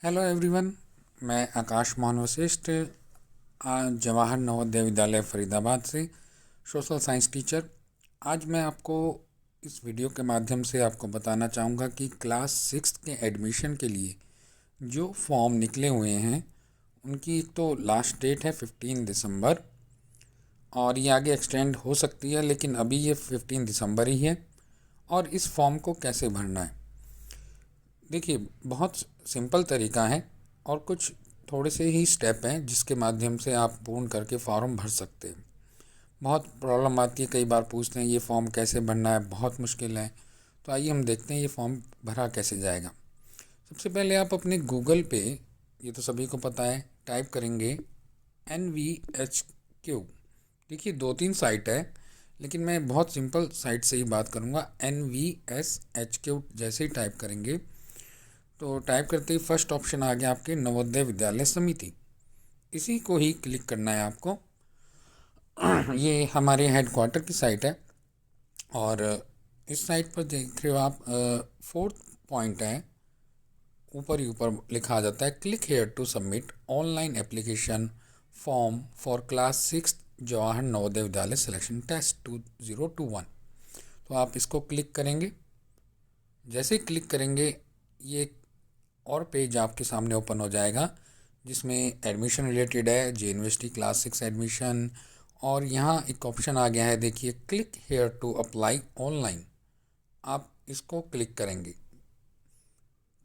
Hello everyone. मैं आकाश मोहन वशिष्ठ, जवाहर नवोदय विद्यालय फरीदाबाद से सोशल साइंस टीचर। आज मैं आपको इस वीडियो के माध्यम से आपको बताना चाहूँगा कि क्लास सिक्स के एडमिशन के लिए जो फॉर्म निकले हुए हैं उनकी तो लास्ट डेट है 15 दिसंबर, और ये आगे एक्सटेंड हो सकती है, लेकिन अभी ये 15 दिसंबर ही है। और इस फॉर्म को कैसे भरना है, देखिए बहुत सिंपल तरीका है और कुछ थोड़े से ही स्टेप हैं जिसके माध्यम से आप पूर्ण करके फॉर्म भर सकते हैं। बहुत प्रॉब्लम आती है, कई बार पूछते हैं ये फॉर्म कैसे भरना है, बहुत मुश्किल है। तो आइए हम देखते हैं ये फॉर्म भरा कैसे जाएगा। सबसे पहले आप अपने गूगल पे, ये तो सभी को पता है, टाइप करेंगे NVHQ। देखिए दो तीन साइट है, लेकिन मैं बहुत सिंपल साइट से ही बात करूँगा। NVSHQ जैसे ही टाइप करेंगे तो टाइप करते ही फर्स्ट ऑप्शन आ गया आपके नवोदय विद्यालय समिति। इसी को ही क्लिक करना है आपको। ये हमारे हेडक्वार्टर की साइट है, और इस साइट पर देख रहे हो आप, फोर्थ पॉइंट है, ऊपर ही ऊपर लिखा आ जाता है click here to submit online application form for class six Jawahar Navodaya Vidyalaya selection test 2021। तो आप इसको क्लिक करेंगे। जैसे ही क्लिक करेंगे ये और पेज आपके सामने ओपन हो जाएगा, जिसमें एडमिशन रिलेटेड है, J university class six admission. और यहाँ एक ऑप्शन आ गया है, देखिए click here to apply online. आप इसको क्लिक करेंगे।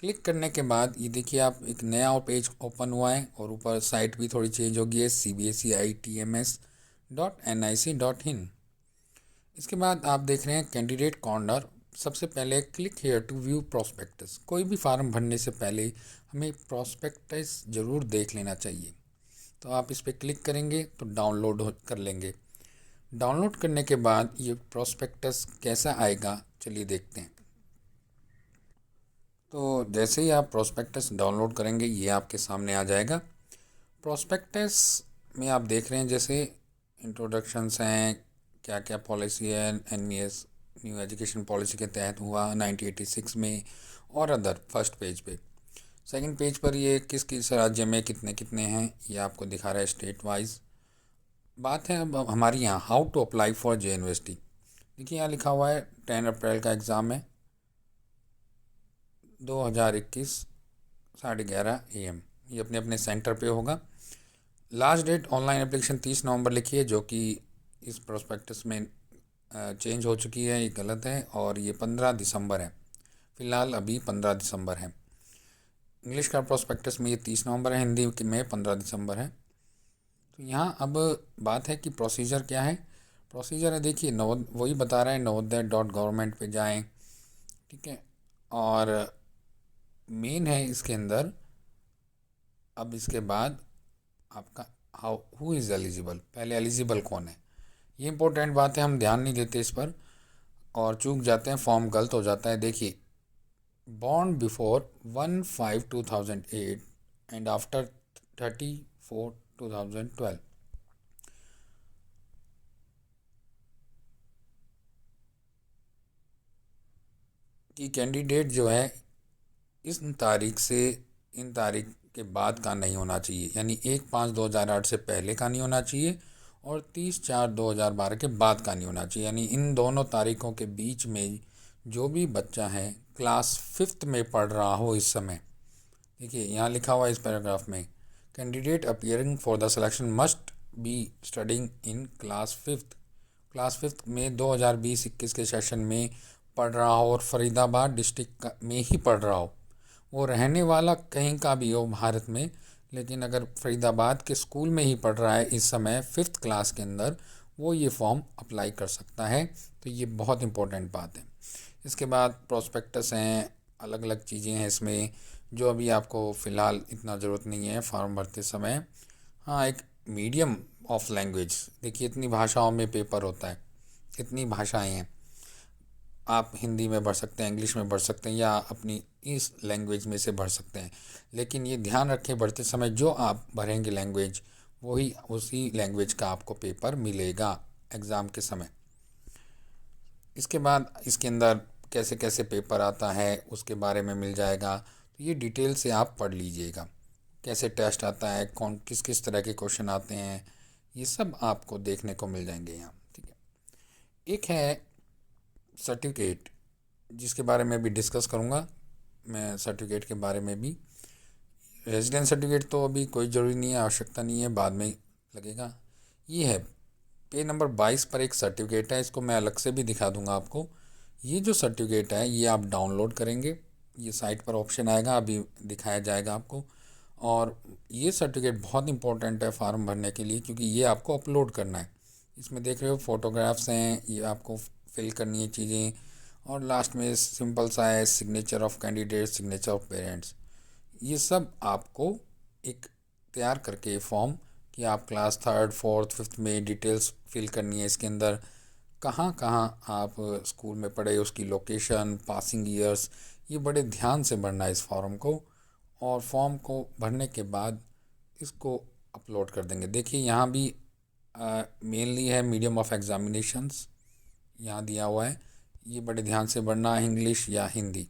क्लिक करने के बाद ये देखिए आप एक नया और पेज ओपन हुआ है, और ऊपर साइट भी थोड़ी चेंज होगी है, cbscitms.nic.in। इसके बाद आप देख रहे हैं कैंडिडेट कॉर्नर। सबसे पहले click here to view prospectus. कोई भी फार्म भरने से पहले हमें प्रोस्पेक्टस ज़रूर देख लेना चाहिए। तो आप इस पर क्लिक करेंगे तो डाउनलोड कर लेंगे। डाउनलोड करने के बाद ये प्रोस्पेक्टस कैसा आएगा, चलिए देखते हैं। तो जैसे ही आप प्रोस्पेक्टस डाउनलोड करेंगे ये आपके सामने आ जाएगा। प्रोस्पेक्टस में आप देख रहे हैं जैसे इंट्रोडक्शंस हैं, क्या क्या पॉलिसी है, NVS न्यू एजुकेशन पॉलिसी के तहत हुआ 1986 में, और अदर फर्स्ट पेज पे। सेकंड पेज पर ये किस किस राज्य में कितने कितने हैं ये आपको दिखा रहा है स्टेट वाइज। बात है अब हमारी यहाँ how to apply for J university. देखिए यहाँ लिखा हुआ है 10 अप्रैल का एग्ज़ाम है, 2021 11:30 AM। ये अपने अपने सेंटर पे होगा। लास्ट डेट ऑनलाइन एप्लीकेशन 30 नवंबर लिखी है, जो कि इस प्रोस्पेक्टस में चेंज हो चुकी है, ये गलत है, और ये 15 दिसंबर है। फ़िलहाल अभी 15 दिसंबर है। इंग्लिश का प्रोस्पेक्टस में ये 30 नवंबर है, हिंदी में 15 दिसंबर है। तो यहाँ अब बात है कि प्रोसीजर क्या है। प्रोसीजर है, देखिए वही बता रहा है, नवोदय.gov पे जाएं, ठीक है। और मेन है इसके अंदर, अब इसके बाद आपका हाउ हु इज़ एलिजिबल, पहले एलिजिबल कौन है, ये इंपॉर्टेंट बात है, हम ध्यान नहीं देते इस पर और चूक जाते हैं, फॉर्म गलत हो जाता है। देखिए बॉर्न बिफोर 1/5/2008 एंड आफ्टर 30/4/2012। कि कैंडिडेट जो है इस तारीख से इन तारीख के बाद का नहीं होना चाहिए, यानी 1/5/2008 से पहले का नहीं होना चाहिए, और 30/4/2012 के बाद का नहीं होना चाहिए। यानी इन दोनों तारीखों के बीच में जो भी बच्चा है क्लास फिफ्थ में पढ़ रहा हो इस समय, देखिए यहाँ लिखा हुआ है इस पैराग्राफ में, candidate appearing for the selection must be studying in class fifth में 2020-21 के सेशन में पढ़ रहा हो, और फरीदाबाद डिस्ट्रिक्ट में ही पढ़ रहा हो। वो रहने वाला कहीं का भी हो भारत में, लेकिन अगर फरीदाबाद के स्कूल में ही पढ़ रहा है इस समय फिफ्थ क्लास के अंदर, वो ये फॉर्म अप्लाई कर सकता है। तो ये बहुत इंपॉर्टेंट बात है। इसके बाद प्रोस्पेक्टस हैं, अलग अलग चीज़ें हैं इसमें, जो अभी आपको फ़िलहाल इतना ज़रूरत नहीं है फॉर्म भरते समय। हाँ, एक मीडियम ऑफ लैंग्वेज, देखिए इतनी भाषाओं में पेपर होता है, इतनी भाषाएं हैं, आप हिंदी में भर सकते हैं, इंग्लिश में भर सकते हैं, या अपनी इस लैंग्वेज में से भर सकते हैं। लेकिन ये ध्यान रखें भरते समय जो आप भरेंगे लैंग्वेज, वही उसी लैंग्वेज का आपको पेपर मिलेगा एग्ज़ाम के समय। इसके बाद इसके अंदर कैसे कैसे पेपर आता है उसके बारे में मिल जाएगा। तो ये डिटेल से आप पढ़ लीजिएगा, कैसे टेस्ट आता है, कौन किस किस तरह के क्वेश्चन आते हैं, ये सब आपको देखने को मिल जाएंगे यहाँ। ठीक है, एक है सर्टिफिकेट, जिसके बारे में भी डिस्कस करूँगा मैं, सर्टिफिकेट के बारे में भी। रेजिडेंस सर्टिफिकेट तो अभी कोई ज़रूरी नहीं है, आवश्यकता नहीं है, बाद में लगेगा। ये है पेज नंबर 22 पर एक सर्टिफिकेट है, इसको मैं अलग से भी दिखा दूंगा आपको। ये जो सर्टिफिकेट है ये आप डाउनलोड करेंगे, ये साइट पर ऑप्शन आएगा, अभी दिखाया जाएगा आपको। और ये सर्टिफिकेट बहुत इंपॉर्टेंट है फॉर्म भरने के लिए, क्योंकि ये आपको अपलोड करना है। इसमें देख रहे हो फोटोग्राफ्स हैं, ये आपको फिल करनी है चीज़ें, और लास्ट में सिंपल सा है signature of candidate, signature of parents. ये सब आपको एक तैयार करके फॉर्म, कि आप क्लास थर्ड फोर्थ फिफ्थ में डिटेल्स फिल करनी है इसके अंदर, कहाँ कहाँ आप स्कूल में पढ़े, उसकी लोकेशन, पासिंग ईयर्स, ये बड़े ध्यान से भरना है इस फॉर्म को। और फॉर्म को भरने के बाद इसको अपलोड कर देंगे। देखिए यहाँ भी मेनली है मीडियम ऑफ एग्जामिनेशंस, यहाँ दिया हुआ है, ये बड़े ध्यान से भरना है, इंग्लिश या हिंदी।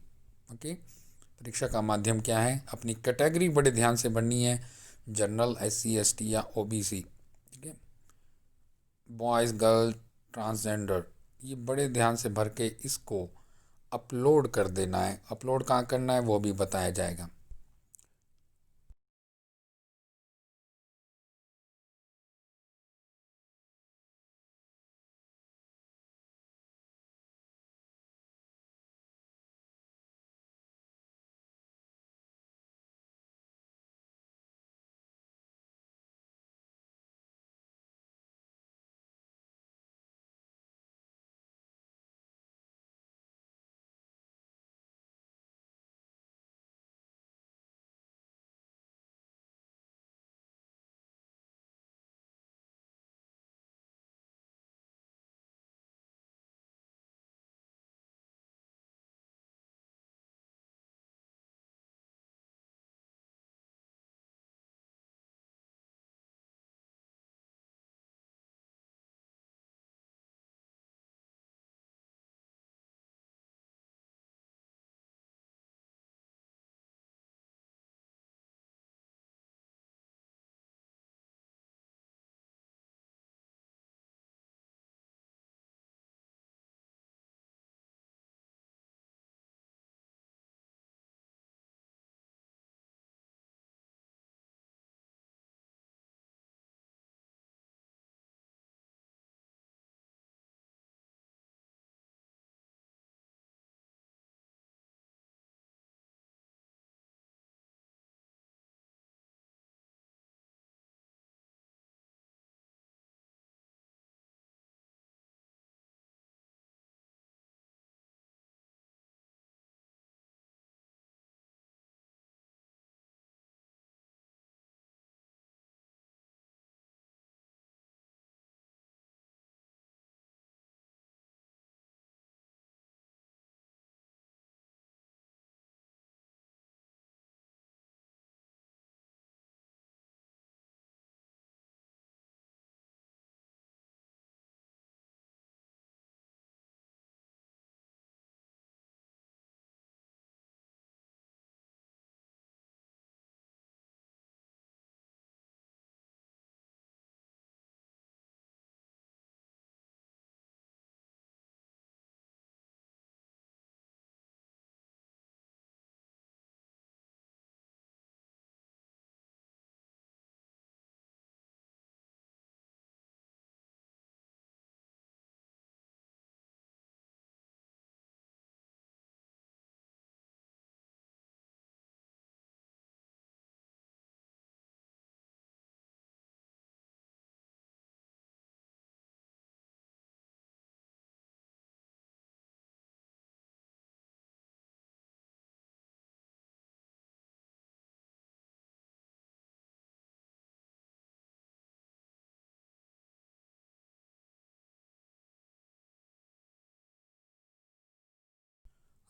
ओके, परीक्षा का माध्यम क्या है, अपनी कैटेगरी बड़े ध्यान से भरनी है, जनरल, SC ST या OBC। ठीक है, बॉयज़ गर्ल, ट्रांसजेंडर, ये बड़े ध्यान से भर के इसको अपलोड कर देना है। अपलोड कहाँ करना है वो भी बताया जाएगा।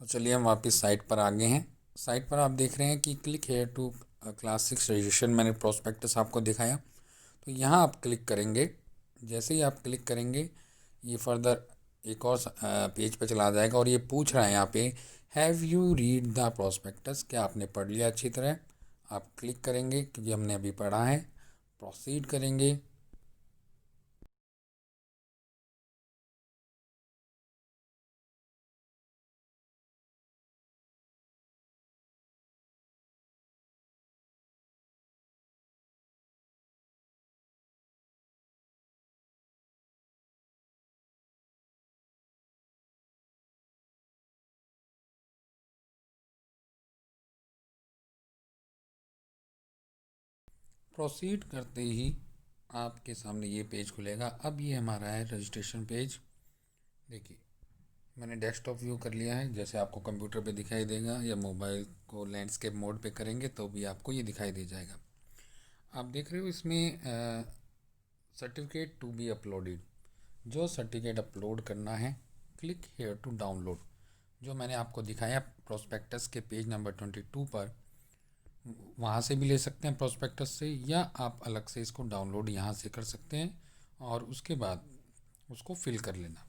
तो चलिए हम वापस साइट पर आ गए हैं। साइट पर आप देख रहे हैं कि click here to class 6 registration, मैंने प्रोस्पेक्टस आपको दिखाया, तो यहाँ आप क्लिक करेंगे। जैसे ही आप क्लिक करेंगे ये फर्दर एक और पेज पे चला जाएगा, और ये पूछ रहा है यहाँ पे have you read the prospectus, क्या आपने पढ़ लिया अच्छी तरह। आप क्लिक करेंगे क्योंकि हमने अभी पढ़ा है। प्रोसीड करेंगे। प्रोसीड करते ही आपके सामने ये पेज खुलेगा। अब ये हमारा है रजिस्ट्रेशन पेज। देखिए मैंने डेस्कटॉप व्यू कर लिया है, जैसे आपको कंप्यूटर पे दिखाई देगा या मोबाइल को लैंडस्केप मोड पे करेंगे तो भी आपको ये दिखाई दे जाएगा। आप देख रहे हो इसमें सर्टिफिकेट टू बी अपलोडेड, जो सर्टिफिकेट अपलोड करना है क्लिक हेयर टू डाउनलोड, जो मैंने आपको दिखाया प्रोस्पेक्टस के पेज नंबर 22 पर, वहाँ से भी ले सकते हैं प्रोस्पेक्टस से, या आप अलग से इसको डाउनलोड यहाँ से कर सकते हैं और उसके बाद उसको फिल कर लेना।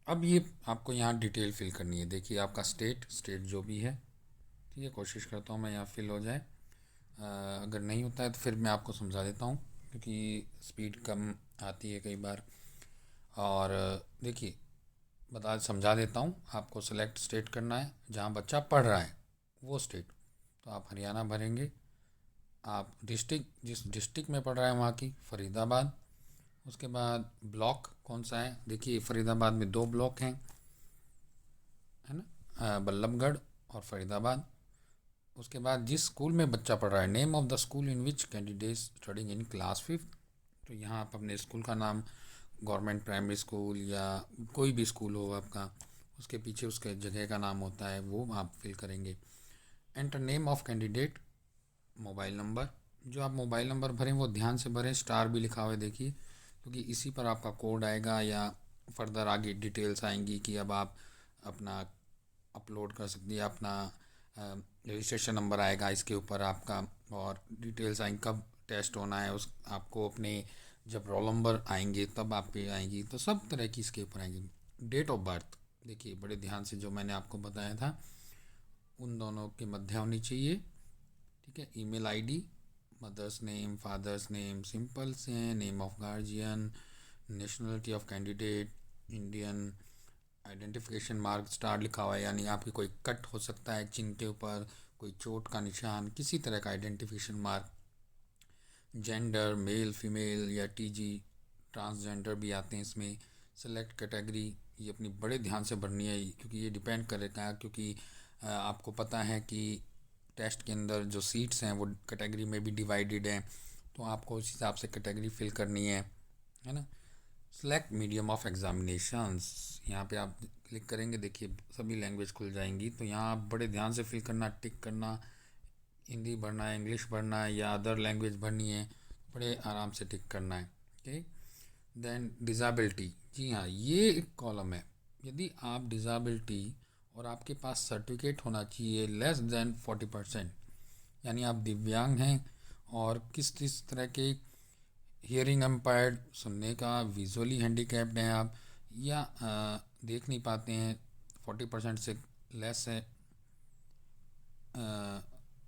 अब ये आपको यहाँ डिटेल फिल करनी है। देखिए आपका स्टेट जो भी है, ठीक है, कोशिश करता हूँ मैं यहाँ फिल हो जाए। अगर नहीं होता है तो फिर मैं आपको समझा देता हूँ क्योंकि स्पीड कम आती है कई बार। और देखिए बता समझा देता हूँ आपको। सेलेक्ट स्टेट करना है जहाँ बच्चा पढ़ रहा है वो स्टेट, तो आप हरियाणा भरेंगे। आप डिस्ट्रिक्ट, जिस डिस्ट्रिक्ट में पढ़ रहा है वहाँ की फरीदाबाद। उसके बाद ब्लॉक कौन सा है, देखिए फरीदाबाद में दो ब्लॉक हैं, है ना, बल्लभगढ़ और फरीदाबाद। उसके बाद जिस स्कूल में बच्चा पढ़ रहा है, name of the school in which candidate studying in class 5th, तो यहाँ आप अपने स्कूल का नाम, गवर्नमेंट प्राइमरी स्कूल या कोई भी स्कूल हो आपका, उसके पीछे उसके जगह का नाम होता है वो आप फिल करेंगे। Enter name of candidate, mobile number, जो आप मोबाइल नंबर भरें वो ध्यान से भरें, स्टार भी लिखा हुआ है देखिए, क्योंकि इसी पर आपका कोड आएगा या फर्दर आगे डिटेल्स आएंगी कि अब आप अपना अपलोड कर सकती है। अपना रजिस्ट्रेशन नंबर आएगा इसके ऊपर आपका, और डिटेल्स आएंगी कब टेस्ट होना है उस आपको, अपने जब रोल नंबर आएंगे तब आप पे आएंगी, तो सब तरह की इसके ऊपर आएंगी। डेट ऑफ बर्थ देखिए बड़े ध्यान से, जो मैंने आपको बताया था उन दोनों के मध्य होनी चाहिए, ठीक है। Email ID, mother's name, father's name simple से हैं, name of guardian, nationality of candidate Indian, identification mark star लिखा हुआ है, यानी आपकी कोई कट हो सकता है चिन्ह के ऊपर, कोई चोट का निशान, किसी तरह का identification mark. Gender male female या टीजी, ट्रांसजेंडर भी आते हैं इसमें। सेलेक्ट कैटेगरी, ये अपनी बड़े ध्यान से भरनी है क्योंकि ये डिपेंड करेगा, क्योंकि आपको पता है कि टेस्ट के अंदर जो सीट्स हैं वो कैटेगरी में भी डिवाइडेड हैं, तो आपको उस हिसाब से कैटेगरी फिल करनी है ना। सेलेक्ट मीडियम ऑफ एग्जामिनेशंस, यहाँ पे आप क्लिक करेंगे, देखिए सभी लैंग्वेज खुल जाएंगी, तो यहाँ आप बड़े ध्यान से फिल करना, टिक करना। हिंदी भरना है, इंग्लिश भरना है या अदर लैंग्वेज भरनी है, बड़े आराम से टिक करना है, ठीक। देन डिज़ेबिलिटी, जी हाँ ये एक कॉलम है। यदि आप डिज़ेबिलिटी और आपके पास सर्टिफिकेट होना चाहिए लेस देन 40%, यानी आप दिव्यांग हैं और किस तरह के, हियरिंग अम्पायर्ड सुनने का, विजुअली हैंडीकैप्ड हैं आप, या देख नहीं पाते हैं, 40% से लेस है,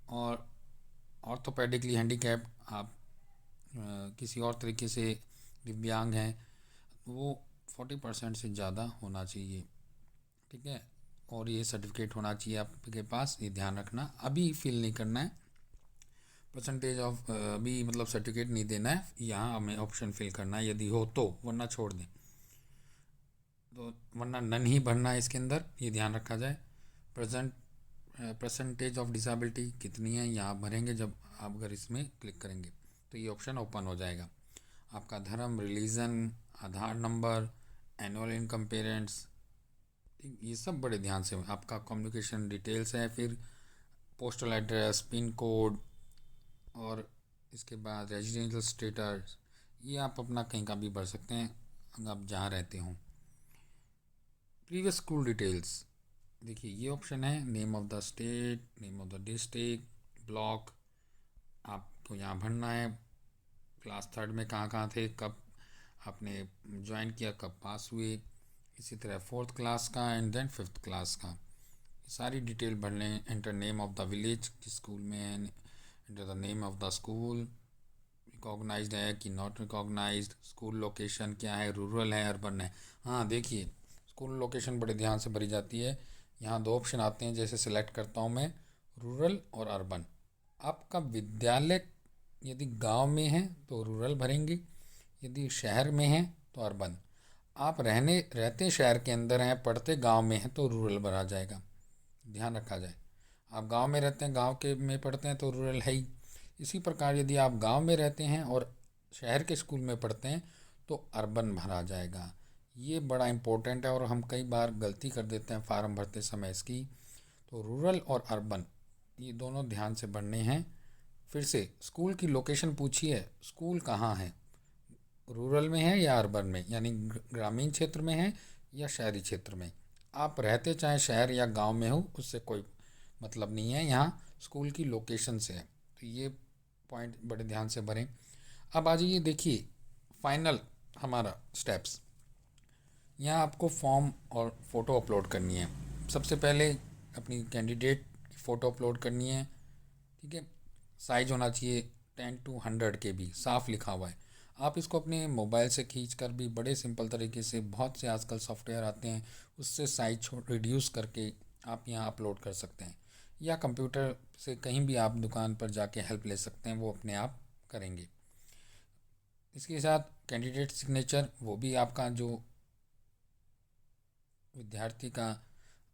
और ऑर्थोपेडिकली हैंडीकैप्ड आप, किसी और तरीके से दिव्यांग हैं, वो 40% से ज़्यादा होना चाहिए, ठीक है। और ये सर्टिफिकेट होना चाहिए आपके पास, ये ध्यान रखना। अभी फिल नहीं करना है परसेंटेज ऑफ, अभी मतलब सर्टिफिकेट नहीं देना है, यहाँ हमें ऑप्शन फिल करना है यदि हो तो, वरना छोड़ दें, तो वरना नन ही भरना है इसके अंदर, ये ध्यान रखा जाए। प्रेजेंट परसेंटेज ऑफ डिसेबिलिटी कितनी है यहाँ भरेंगे जब आप अगर इसमें क्लिक करेंगे तो ये ऑप्शन ओपन हो जाएगा। आपका धर्म, रिलीजन, आधार नंबर, एनुअल इनकम पेरेंट्स, ये सब बड़े ध्यान से। आपका कम्युनिकेशन डिटेल्स है, फिर पोस्टल एड्रेस, पिन कोड, और इसके बाद रेजिडेंशियल स्टेटस, ये आप अपना कहीं का भी भर सकते हैं अगर आप जहाँ रहते हों। प्रीवियस स्कूल डिटेल्स, देखिए ये ऑप्शन है, name of the state, name of the district, block, आपको यहाँ भरना है। क्लास 3rd में कहाँ कहाँ थे, कब आपने ज्वाइन किया, कब पास हुए, इसी तरह 4th क्लास का एंड देन 5th क्लास का सारी डिटेल भर लें। Enter name of the village, किस स्कूल में है, enter the name of the school, recognised है कि नॉट रिकॉग्नाइज्ड, स्कूल लोकेशन क्या है, रूरल है अर्बन है। हाँ देखिए, स्कूल लोकेशन बड़े ध्यान से भरी जाती है। यहाँ दो ऑप्शन आते हैं, जैसे सिलेक्ट करता हूँ मैं रूरल और अर्बन। आपका विद्यालय यदि गांव में है तो रूरल भरेंगे, यदि शहर में है तो अर्बन। आप रहते शहर के अंदर हैं, पढ़ते गांव में हैं तो रूरल भरा जाएगा, ध्यान रखा जाए। आप गांव में रहते हैं, गांव के में पढ़ते हैं तो रूरल है ही। इसी प्रकार यदि आप गांव में रहते हैं और शहर के स्कूल में पढ़ते हैं तो अर्बन भरा जाएगा। ये बड़ा इम्पोर्टेंट है और हम कई बार गलती कर देते हैं फॉर्म भरते समय इसकी। तो रूरल और अर्बन ये दोनों ध्यान से भरने हैं। फिर से स्कूल की लोकेशन पूछी है, स्कूल कहाँ है, रूरल में है या अर्बन में, यानी ग्रामीण क्षेत्र में है या शहरी क्षेत्र में। आप रहते चाहे शहर या गांव में हो, उससे कोई मतलब नहीं है, यहाँ स्कूल की लोकेशन से है। तो ये पॉइंट बड़े ध्यान से भरें। अब आ जाइए, देखिए फाइनल हमारा स्टेप्स। यहाँ आपको फॉर्म और फ़ोटो अपलोड करनी है। सबसे पहले अपनी कैंडिडेट की फ़ोटो अपलोड करनी है, ठीक है। साइज होना चाहिए 10 to 100 KB, साफ लिखा हुआ है। आप इसको अपने मोबाइल से खींच कर भी बड़े सिंपल तरीके से, बहुत से आजकल सॉफ्टवेयर आते हैं, उससे साइज रिड्यूस करके आप यहाँ अपलोड कर सकते हैं, या कंप्यूटर से कहीं भी आप दुकान पर जाके हेल्प ले सकते हैं, वो अपने आप करेंगे। इसके साथ कैंडिडेट सिग्नेचर, वो भी आपका जो विद्यार्थी का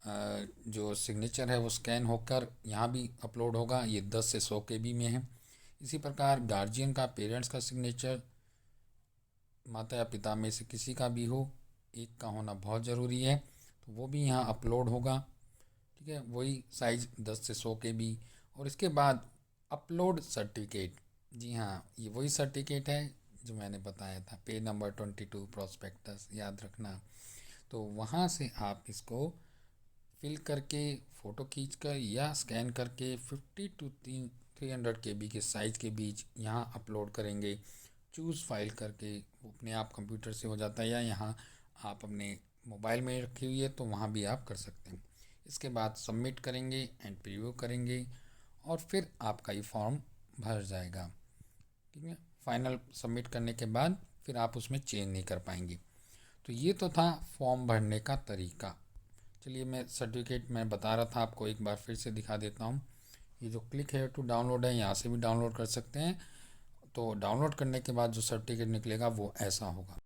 जो सिग्नेचर है वो स्कैन होकर यहाँ भी अपलोड होगा। ये 10 से 100 KB में है। इसी प्रकार गार्जियन का, पेरेंट्स का सिग्नेचर, माता या पिता में से किसी का भी हो, एक का होना बहुत ज़रूरी है, तो वो भी यहाँ अपलोड होगा, ठीक है। वही साइज़ 10 से 100 KB। और इसके बाद अपलोड सर्टिफिकेट, जी हाँ ये वही सर्टिफिकेट है जो मैंने बताया था, पेज नंबर 22 प्रोस्पेक्टस, याद रखना। तो वहाँ से आप इसको फिल करके, फ़ोटो खींच कर या स्कैन करके 50 to 300 KB के साइज़ के बीच यहाँ अपलोड करेंगे। चूज़ फाइल करके वो अपने आप कंप्यूटर से हो जाता है, या यहाँ आप अपने मोबाइल में रखी हुई है तो वहाँ भी आप कर सकते हैं। इसके बाद सबमिट करेंगे एंड प्रीव्यू करेंगे और फिर आपका ये फॉर्म भर जाएगा, ठीक है। फाइनल सबमिट करने के बाद फिर आप उसमें चेंज नहीं कर पाएंगे। तो ये तो था फॉर्म भरने का तरीका। चलिए, मैं सर्टिफिकेट मैं बता रहा था आपको, एक बार फिर से दिखा देता हूँ। ये जो क्लिक है टू डाउनलोड है, यहाँ से भी डाउनलोड कर सकते हैं। तो डाउनलोड करने के बाद जो सर्टिफिकेट निकलेगा वो ऐसा होगा।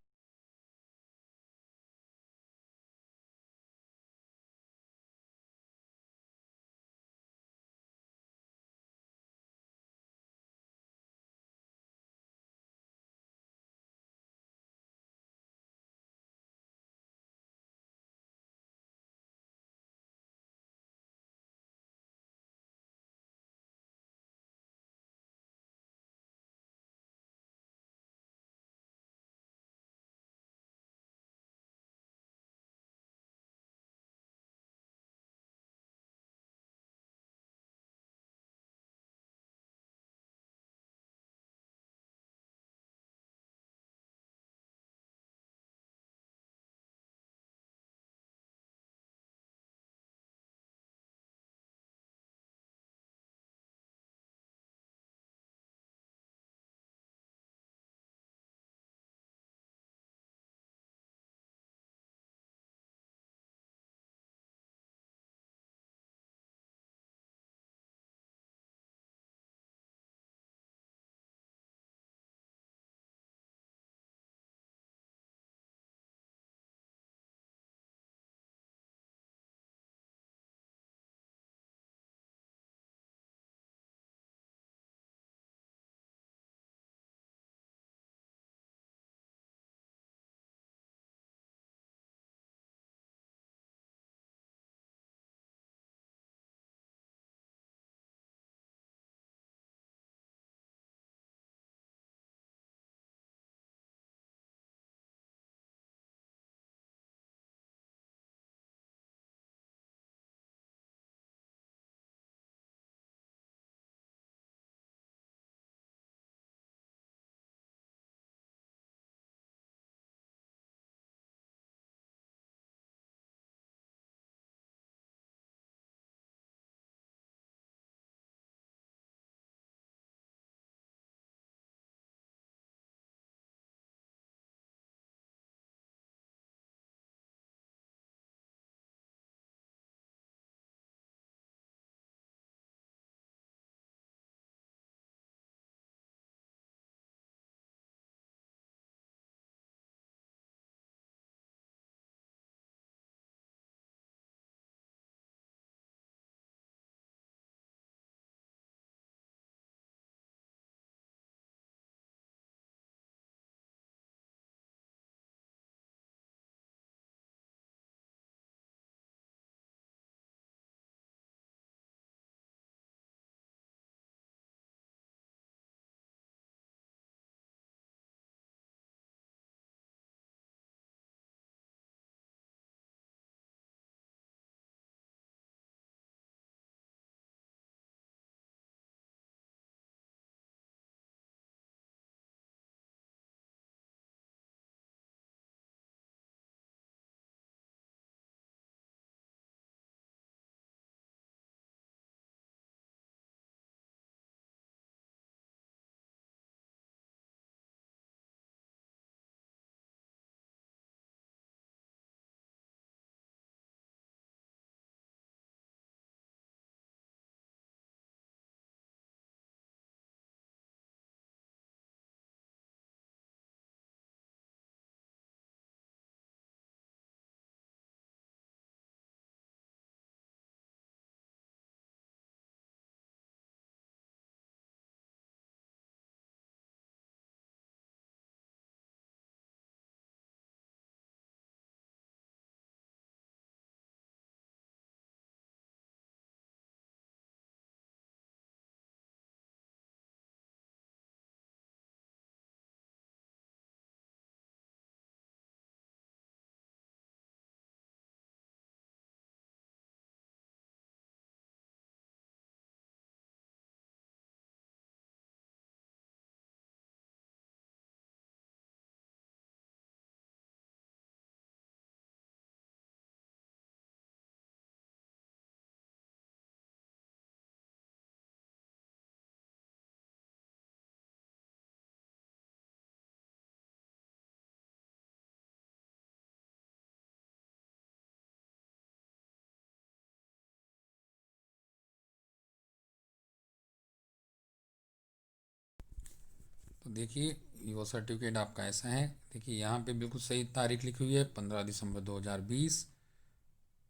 तो देखिए ये वो सर्टिफिकेट आपका ऐसा है। देखिए यहाँ पे बिल्कुल सही तारीख लिखी हुई है 15 दिसंबर 2020।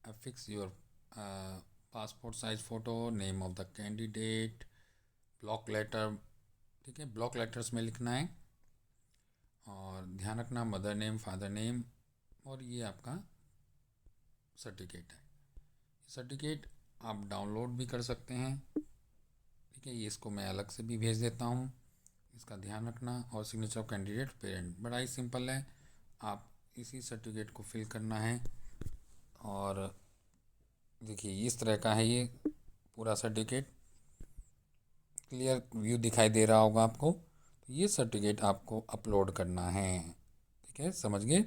Affix your passport size photo, name of the candidate, block letter. ठीक है, ब्लॉक लेटर्स में लिखना है। और ध्यान रखना मदर नेम, फादर नेम। और ये आपका सर्टिफिकेट है। सर्टिफिकेट आप डाउनलोड भी कर सकते हैं। ठीक है, ये इसको मैं अलग से भी भेज देता हूँ, इसका ध्यान रखना। और सिग्नेचर ऑफ कैंडिडेट पेरेंट, बड़ा ही सिंपल है। आप इसी सर्टिफिकेट को फिल करना है। और देखिए इस तरह का है ये पूरा सर्टिफिकेट। क्लियर व्यू दिखाई दे रहा होगा आपको। तो ये सर्टिफिकेट आपको अपलोड करना है। ठीक है, समझ गए।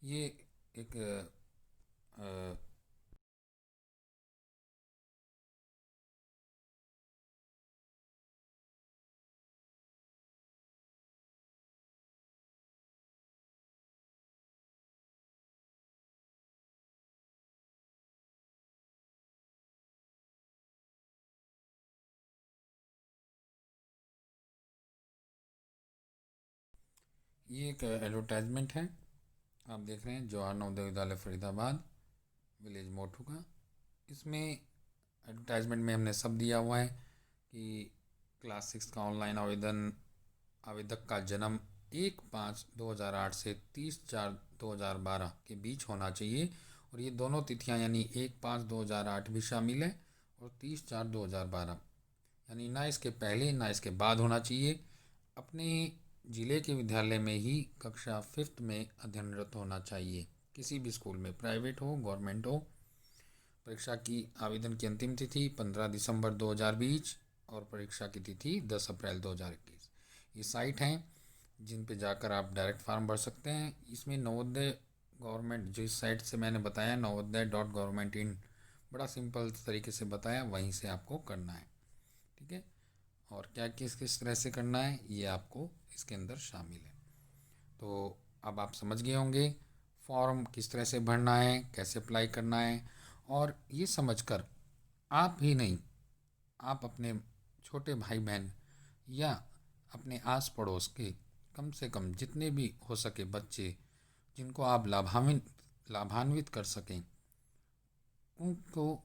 ये एक अ, ये एक एडवर्टाइजमेंट है। आप देख रहे हैं जवाहर नवोदय विद्यालय फरीदाबाद, विलेज मोटू का। इसमें एडवर्टाइजमेंट में हमने सब दिया हुआ है कि क्लास 6 का ऑनलाइन आवेदन, आवेदक का जन्म 1/5/2008 से 30/4/2012 के बीच होना चाहिए। और ये दोनों तिथियां यानी 1/5/2008 भी शामिल है और 30/4/2012, यानी ना इसके पहले ना इसके बाद होना चाहिए। अपने ज़िले के विद्यालय में ही कक्षा 5th में अध्ययनरत होना चाहिए, किसी भी स्कूल में, प्राइवेट हो गवर्नमेंट हो। परीक्षा की आवेदन की अंतिम तिथि 15 दिसंबर 2020 और परीक्षा की तिथि 10 अप्रैल 2021। ये साइट हैं जिन पे जाकर आप डायरेक्ट फॉर्म भर सकते हैं। इसमें नवोदय गवर्नमेंट, जो इस साइट से मैंने बताया नवोदय.gov.in, बड़ा सिंपल तरीके से बताया, वहीं से आपको करना है। ठीक है, और क्या किस किस तरह से करना है ये आपको इसके अंदर शामिल है। तो अब आप समझ गए होंगे फॉर्म किस तरह से भरना है, कैसे अप्लाई करना है। और ये समझकर आप ही नहीं, आप अपने छोटे भाई बहन या अपने आस पड़ोस के कम से कम जितने भी हो सके बच्चे जिनको आप लाभान्वित कर सकें, उनको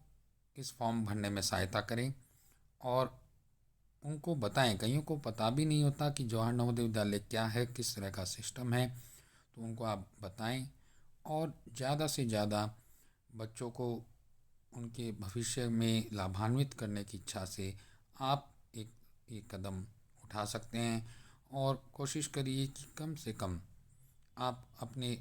इस फॉर्म भरने में सहायता करें। और उनको बताएं, कईयों को पता भी नहीं होता कि जवाहर नवोदय विद्यालय क्या है, किस तरह का सिस्टम है। तो उनको आप बताएं और ज़्यादा से ज़्यादा बच्चों को उनके भविष्य में लाभान्वित करने की इच्छा से आप एक कदम उठा सकते हैं। और कोशिश करिए कि कम से कम आप अपने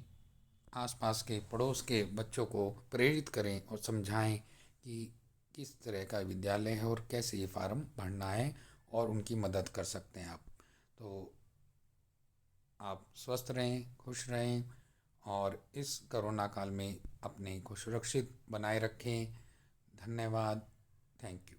आसपास के पड़ोस के बच्चों को प्रेरित करें और समझाएं कि किस तरह का विद्यालय है और कैसे ये फार्म भरना है, और उनकी मदद कर सकते हैं आप। तो आप स्वस्थ रहें, खुश रहें और इस कोरोना काल में अपने को सुरक्षित बनाए रखें। धन्यवाद। Thank you.